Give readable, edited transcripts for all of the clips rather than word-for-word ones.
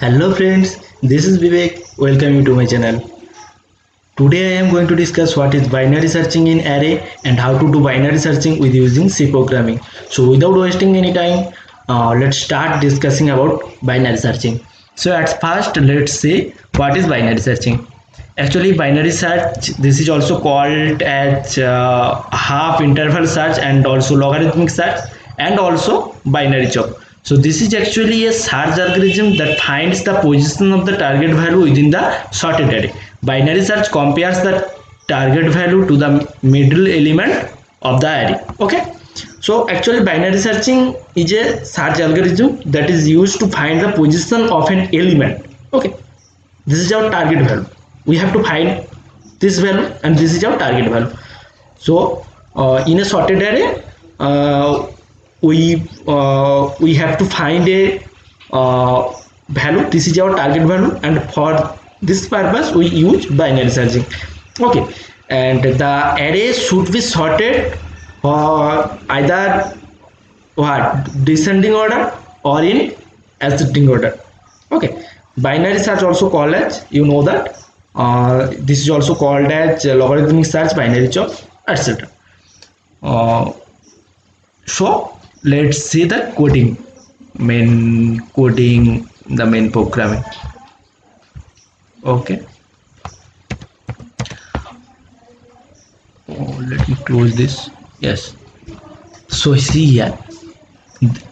Hello friends, this is Vivek. Welcome you to my channel. Today I am going to discuss what is binary searching in array and how to do binary searching with using C programming. So without wasting any time, let's start discussing about binary searching. So at first let's see what is binary searching. Actually binary search, this is also called as half interval search and also logarithmic search and also binary chop. So this is actually a search algorithm that finds the position of the target value within the sorted array. Binary search compares the target value to the middle element of the array. Okay. So actually binary searching is a search algorithm that is used to find the position of an element. Okay. This is our target value. We have to find this value and this is our target value. So in a sorted array, we have to find a value. This is our target value, and for this purpose we use binary searching. Okay, and the array should be sorted either descending order or in ascending order. Okay, binary search also called as, you know that, this is also called as logarithmic search, binary chop, etc. So let's see the coding, the main programming. Okay, let me close this. Yes, so see here,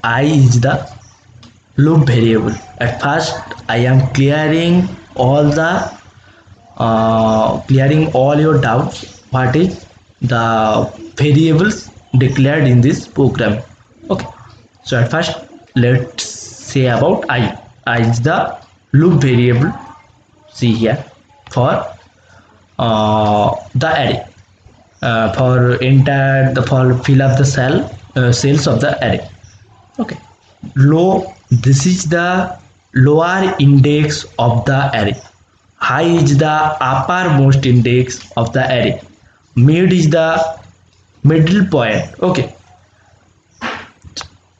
I is the loop variable. At first I am clearing all your doubts. What is the variables declared in this program? Okay, so at first let's say about I is the loop variable. See here, for the array, for fill up the cells of the array. Okay, this is the lower index of the array. High is the uppermost index of the array. Mid is the middle point. Okay,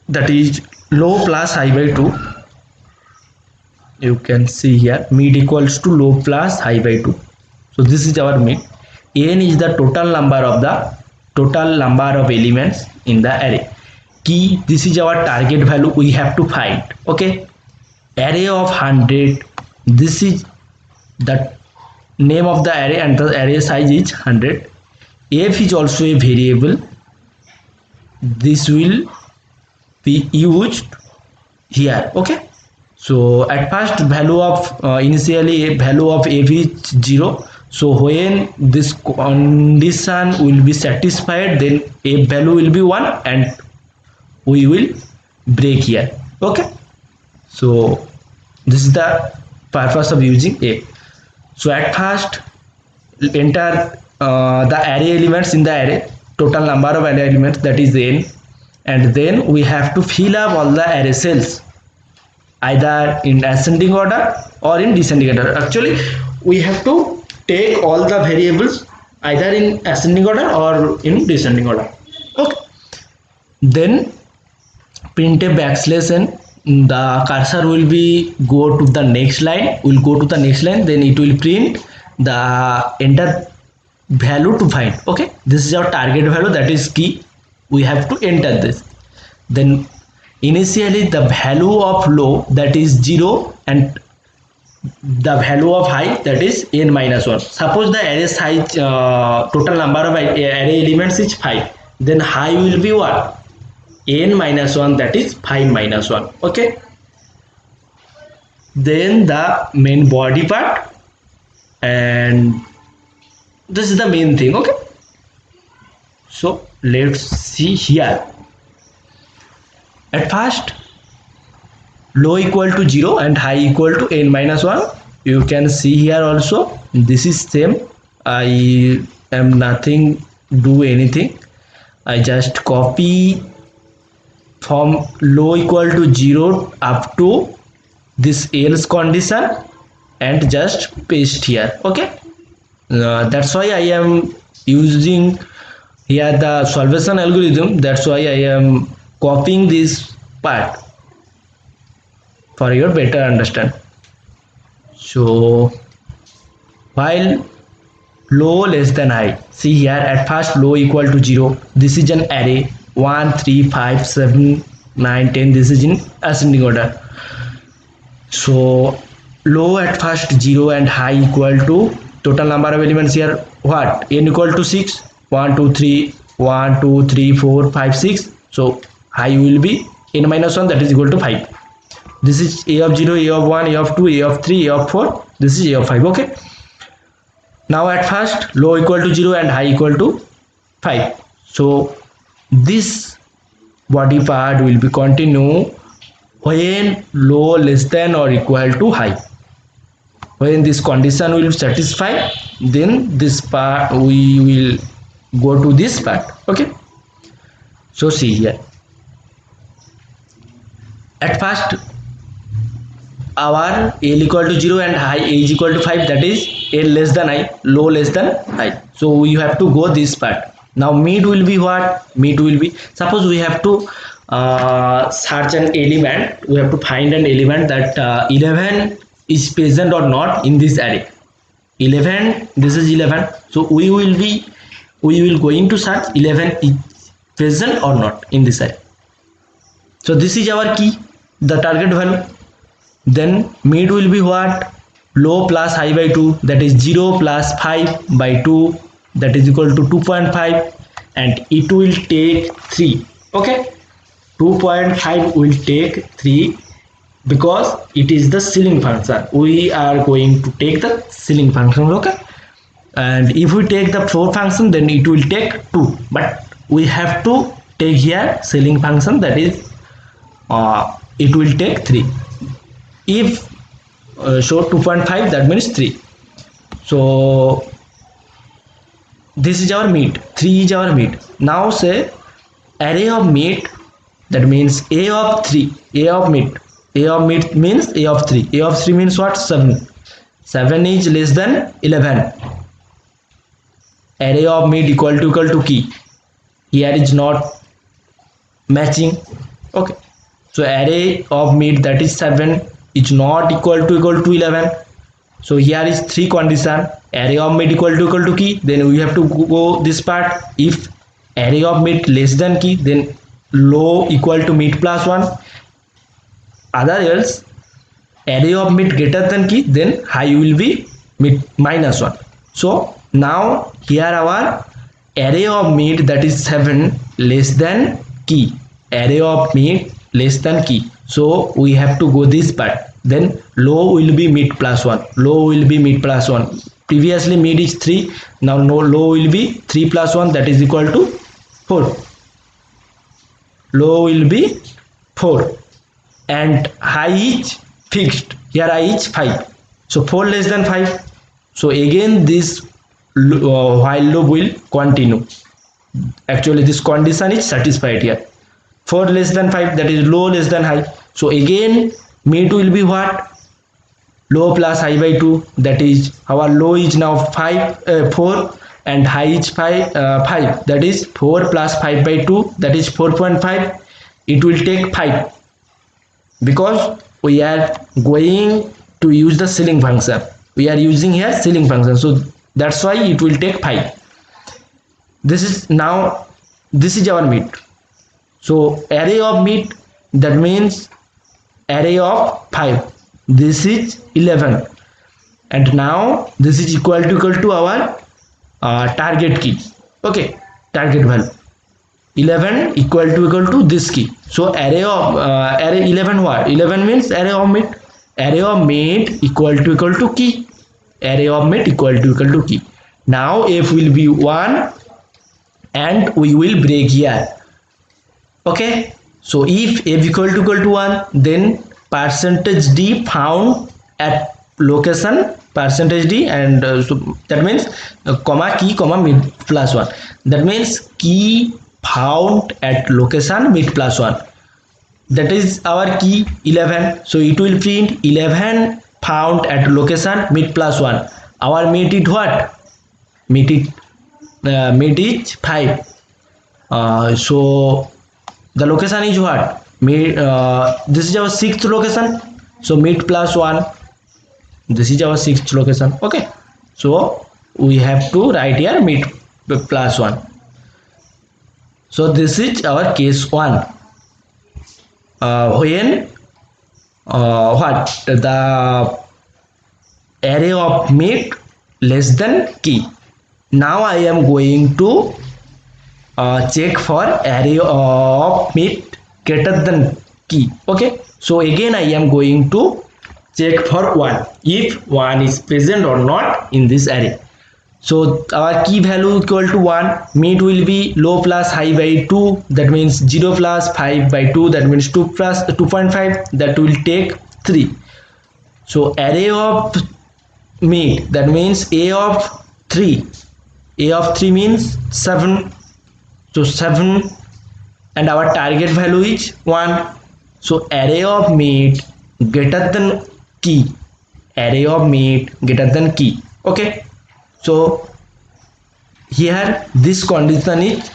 that is low plus high by 2. You can see here, mid equals to low plus high by 2. So this is our mid. N is the total number of elements in the array. Key, this is our target value we have to find. Okay, array of 100, this is the name of the array and the array size is 100. F is also a variable. This will be used here. Okay, so at first value of initially a value of f is 0. So when this condition will be satisfied, then a value will be 1 and we will break here. Okay, so this is the purpose of using a. So at first enter the array elements in the array, total number of array elements, that is n, and then we have to fill up all the array cells either in ascending order or in descending order. Actually we have to take all the variables either in ascending order or in descending order. Okay, then print a \n. The cursor will be go to the next line, then it will print the enter value to find. Okay, this is our target value, that is key. We have to enter this. Then initially the value of low, that is 0, and the value of high, that is n minus 1. Suppose the array size, total number of array elements is 5, then high will be what? N minus 1, that is 5 minus 1. Okay, then the main body part, and this is the main thing. Okay, so let's see here. At first low equal to 0 and high equal to n minus 1. You can see here also, this is same. I am nothing do anything, I just copy from low equal to 0 up to this else condition and just paste here. Okay, that's why I am using here the solvation algorithm. That's why I am copying this part for your better understand. So while low less than high, see here at first low equal to 0, this is an array 1 3 5 7 9 10, this is in ascending order. So low at first 0 and high equal to total number of elements here what, n equal to 6, 1 2 3 1 2 3 4 5 6. So high will be n minus 1, that is equal to 5. This is a of 0, a of 1, a of 2, a of 3, a of 4, this is a of 5. Okay, now at first low equal to 0 and high equal to 5. So this body part will be continue when low less than or equal to high. When this condition will satisfy, then this part we will go to this part. Okay, so see here at first our L equal to 0 and high A is equal to 5, that is L less than I, low less than high. So we have to go this part. Now mid will be what? Mid will be, suppose we have to search an element, we have to find an element that 11 is present or not in this array. 11, this is 11, so we will going to search 11 is present or not in this array. So this is our key, the target value. Then mid will be what? Low plus high by 2, that is 0 plus 5 by 2, that is equal to 2.5, and it will take 3. Okay, 2.5 will take 3 because it is the ceiling function. We are going to take the ceiling function. Okay, and if we take the floor function, then it will take 2, but we have to take here ceiling function, that is it will take 3. If show 2.5, that means 3. So this is our mid, 3 is our mid. Now say array of mid, that means a of 3, a of mid, a of mid means a of 3, a of 3 means what? 7. 7 is less than 11. Array of mid equal to key, here is not matching. Okay, so array of mid, that is 7, is not equal to 11. So here is 3 condition. Array of mid equal to key, then we have to go this part. If array of mid less than key, then low equal to mid plus 1. Other else array of mid greater than key, then high will be mid minus 1. So now here our array of mid, that is 7 less than key, array of mid less than key. So we have to go this part. Then low will be mid plus 1, low will be mid plus 1. Previously mid is 3, now no, low will be 3 plus 1, that is equal to 4. Low will be 4, and high is fixed, here I is 5, so 4 less than 5. So again this while loop will continue. Actually this condition is satisfied here. 4 less than 5, that is low less than high. So again mid will be what? Low plus high by 2, that is our low is now 4, and high is 5, that is 4 plus 5 by 2, that is 4.5. It will take 5 because we are going to use the ceiling function. We are using here ceiling function, so that's why it will take 5. This is now, this is our mid. So array of mid, that means array of 5, this is 11, and now this is equal to our target key. Okay, target value 11 equal to this key. So array of array 11, what? 11 means array of mid. Array of mid equal to key, array of mid equal to key. Now f will be 1 and we will break here. Okay, so if f equal to 1, then percentage d found at location percentage d, and so that means comma key comma mid plus 1, that means key found at location mid plus 1, that is our key 11. So it will print 11 found at location mid plus 1. Our mid is what? Mid is 5. So the location is what? Mid, this is our 6th location, so mid plus 1. This is our sixth location. Okay, so we have to write here mid plus 1. So this is our case 1. When what the array of mid less than key. Now I am going to check for array of mid greater than key. Okay, so again I am going to check for 1 if 1 is present or not in this array. So our key value equal to 1, mid will be low plus high by 2, that means 0 plus 5 by 2, that means 2 plus 2.5, that will take 3. So array of mid, that means a of 3, a of 3 means 7, so 7, and our target value is 1. So array of mid greater than key, array of mid greater than key. Okay, so here this condition is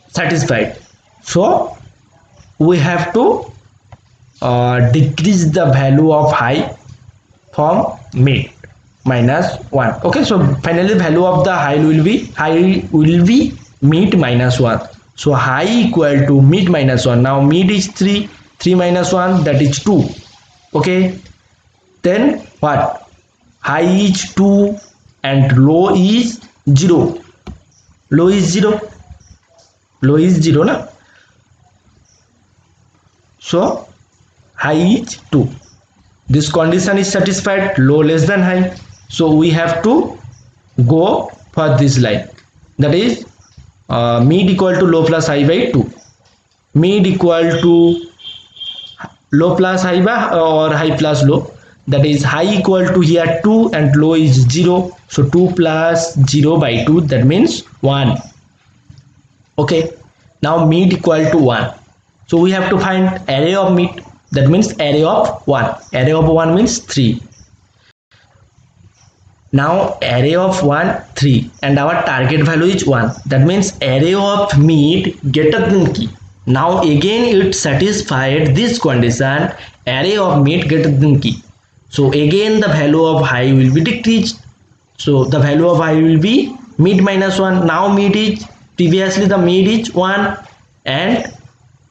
satisfied, so we have to decrease the value of high from mid minus 1. Okay, so finally value of the high will be mid minus 1. So high equal to mid minus 1. Now mid is 3, 3 minus 1, that is 2. Okay, then what? High is 2 and low is 0. Low is 0. Low is 0 na? So high is 2. This condition is satisfied, low less than high. So we have to go for this line, that is mid equal to low plus high by 2. Mid equal to low plus high by or high plus low, that is high equal to here 2 and low is 0. So 2 plus 0 by 2, that means 1. Okay, now mid equal to 1. So we have to find array of mid, that means array of 1. Array of 1 means 3. Now array of 1 3 and our target value is 1, that means array of mid greater than key. Now again it satisfied this condition, array of mid greater than key. So again the value of high will be decreased. So the value of high will be mid minus 1. Now mid is, previously the mid is 1 and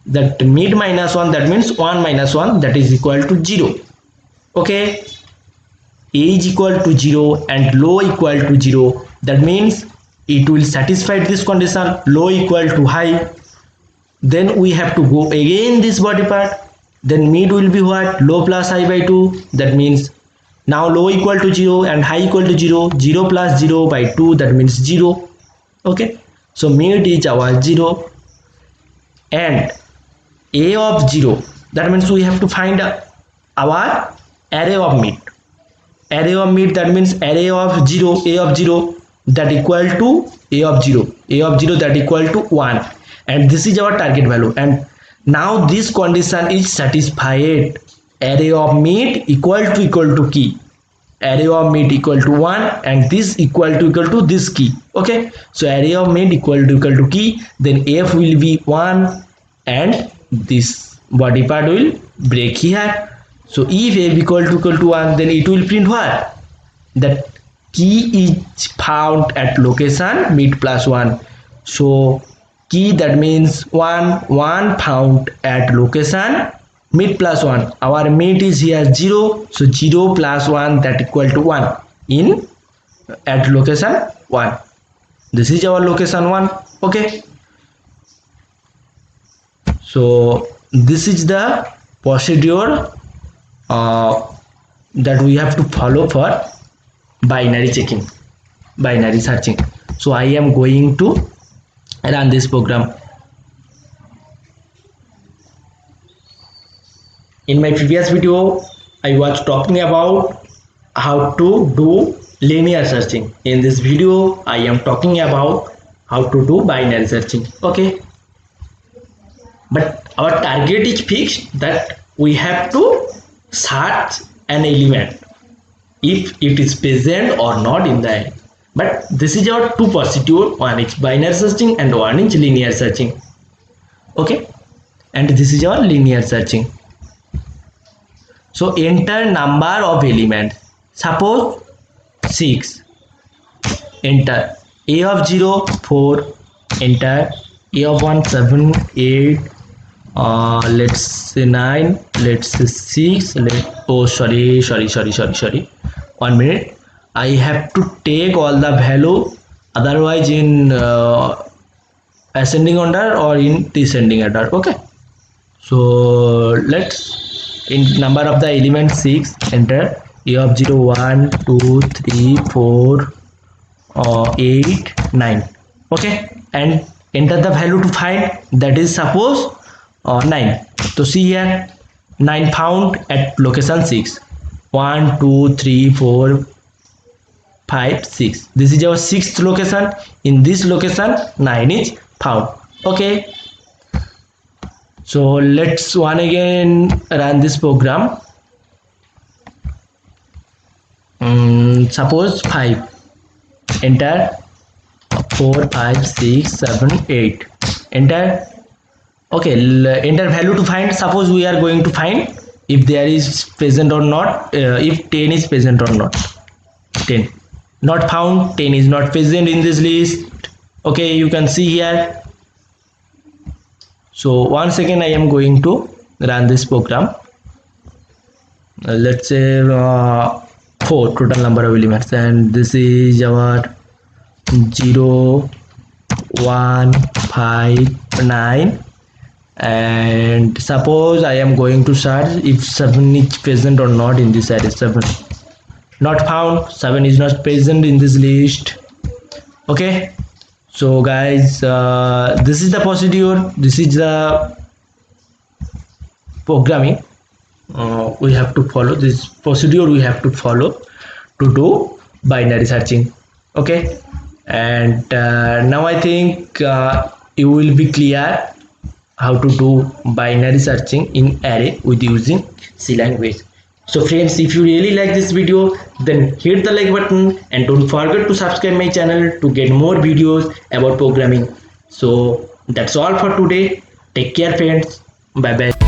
that mid minus 1, that means 1 minus 1, that is equal to 0. Okay, a is equal to 0 and low equal to 0, that means it will satisfy this condition, low equal to high. Then we have to go again this body part, then mid will be what? Low plus high by 2, that means now low equal to 0 and high equal to 0, 0 plus 0 by 2, that means 0. Okay, so mid is our 0 and a of 0, that means we have to find our array of mid. Array of mid, that means array of 0, a of 0 that equal to a of 0, a of 0 that equal to 1, and this is our target value. And now this condition is satisfied, array of mid equal to key, array of mid equal to 1 and this equal to this key. Okay, so array of mid equal to key, then f will be 1 and this body part will break here. So if f equal to 1, then it will print what? That key is found at location mid plus 1. So key, that means 1 found at location mid plus 1. Our mid is here 0, so 0 plus 1 that equal to 1 in at location 1. This is our location 1. Okay, so this is the procedure that we have to follow for binary checking, binary searching. So I am going to run this program. In my previous video I was talking about how to do linear searching. In this video I am talking about how to do binary searching. Okay, but our target is fixed, that we have to search an element if it is present or not in the array. But this is our two procedure, one is binary searching and one is linear searching. Okay, and this is our linear searching. So enter number of elements. Suppose 6. Enter a of 0 4. Enter a of 1 7 8. Let's say 9. Let's say 6. Sorry. 1 minute. I have to take all the value, otherwise in ascending order or in descending order. Okay, so let's, in number of the elements 6, enter a of 0 1 2 3 4 8 9. Okay, and enter the value to find, that is suppose 9. So see here, 9 found at location 6. 1 2 3 4 5 6. This is our 6th location. In this location 9 is found. Okay, so let's one again run this program. Suppose 5. Enter 4 5 6 7 8. Enter. Okay, enter value to find. Suppose we are going to find if there is present or not, if 10 is present or not. 10 not found, 10 is not present in this list. Okay, you can see here. So once again I am going to run this program. Let's say 4 total number of elements, and this is our 0 1 5 9. And suppose I am going to search if 7 is present or not in this array. 7 not found, 7 is not present in this list. Okay, so guys, this is the procedure, this is the programming we have to follow, this procedure we have to follow to do binary searching. Okay, and now I think you will be clear how to do binary searching in array with using C language. So friends, if you really like this video, then hit the like button and don't forget to subscribe my channel to get more videos about programming. So that's all for today. Take care friends. Bye bye.